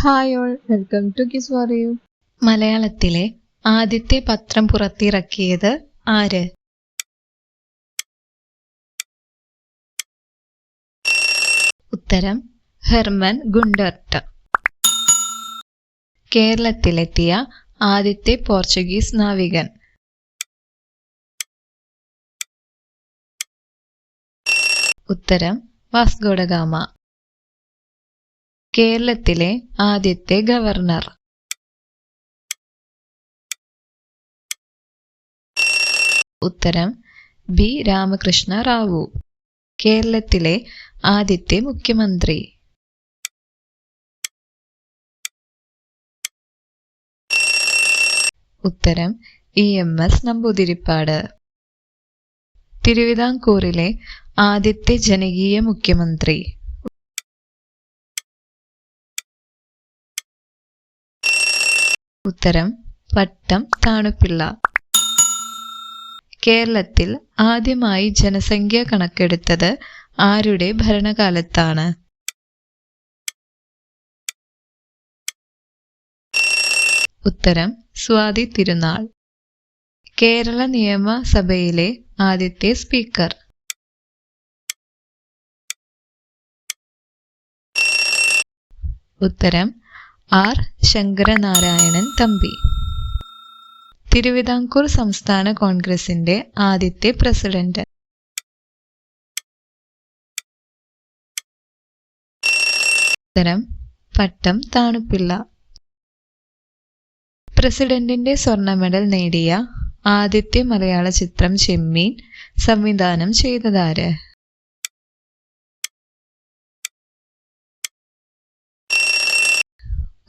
Hi all, welcome to kiss for you. മലയാളത്തിലെ ആദ്യത്തെ പത്രം പുറത്തിറക്കിയത് ആര്? ഉത്തരം ഹെർമൻ ഗുണ്ടർട്ട്. കേരളത്തിലെത്തിയ ആദ്യത്തെ പോർച്ചുഗീസ് നാവികൻ? ഉത്തരം വാസ്കോ ഡ ഗാമ. കേരളത്തിലെ ആദ്യത്തെ ഗവർണർ? ഉത്തരം ബി രാമകൃഷ്ണ റാവു. കേരളത്തിലെ ആദ്യത്തെ മുഖ്യമന്ത്രി? ഉത്തരം EMS നമ്പൂതിരിപ്പാട്. തിരുവിതാംകൂറിലെ ആദ്യത്തെ ജനകീയ മുഖ്യമന്ത്രി? ഉത്തരം പട്ടം താണുപിള്ള. കേരളത്തിൽ ആദ്യമായി ജനസംഖ്യ കണക്കെടുത്തത് ആരുടെ ഭരണകാലത്താണ്? ഉത്തരം സ്വാതി തിരുനാൾ. കേരള നിയമസഭയിലെ ആദ്യത്തെ സ്പീക്കർ? ഉത്തരം R ശങ്കരനാരായണൻ തമ്പി. തിരുവിതാംകൂർ സംസ്ഥാന കോൺഗ്രസിന്റെ ആദ്യത്തെ പ്രസിഡന്റ്? ഉത്തരം പട്ടം താണുപിള്ള. പ്രസിഡന്റിന്റെ സ്വർണ്ണ മെഡൽ നേടിയ ആദ്യത്തെ മലയാള ചിത്രം ചെമ്മീൻ സംവിധാനം ചെയ്തതാര്?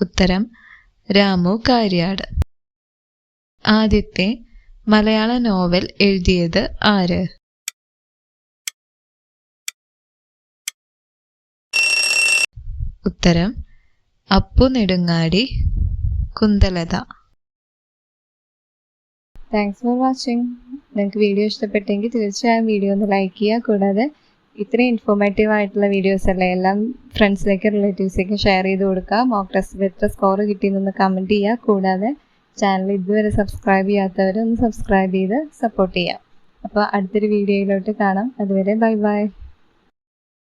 ഉത്തരം രാമു കാര്യാട്. ആദ്യത്തെ മലയാള നോവൽ എഴുതിയത് ആര്? ഉത്തരം Appu Nedungadi Kundalatha. Thanks for watching. നിങ്ങൾക്ക് വീഡിയോ ഇഷ്ടപ്പെട്ടെങ്കിൽ തീർച്ചയായും വീഡിയോ ഒന്ന് ലൈക്ക് ചെയ്യുക. കൂടാതെ ഇത്രയും ഇൻഫോർമേറ്റീവ് ആയിട്ടുള്ള വീഡിയോസ് അല്ലേ എല്ലാം ഫ്രണ്ട്സിലേക്ക് റിലേറ്റീവ്സിലേക്ക് ഷെയർ ചെയ്ത് കൊടുക്കുക. മോക്ക് ടെസ്റ്റിൽ എത്ര സ്കോർ കിട്ടിയെന്നൊന്ന് കമൻറ്റ് ചെയ്യുക. കൂടാതെ ചാനൽ ഇതുവരെ സബ്സ്ക്രൈബ് ചെയ്യാത്തവരൊന്ന് സബ്സ്ക്രൈബ് ചെയ്ത് സപ്പോർട്ട് ചെയ്യാം. അപ്പോൾ അടുത്തൊരു വീഡിയോയിലോട്ട് കാണാം. അതുവരെ ബൈ ബൈ.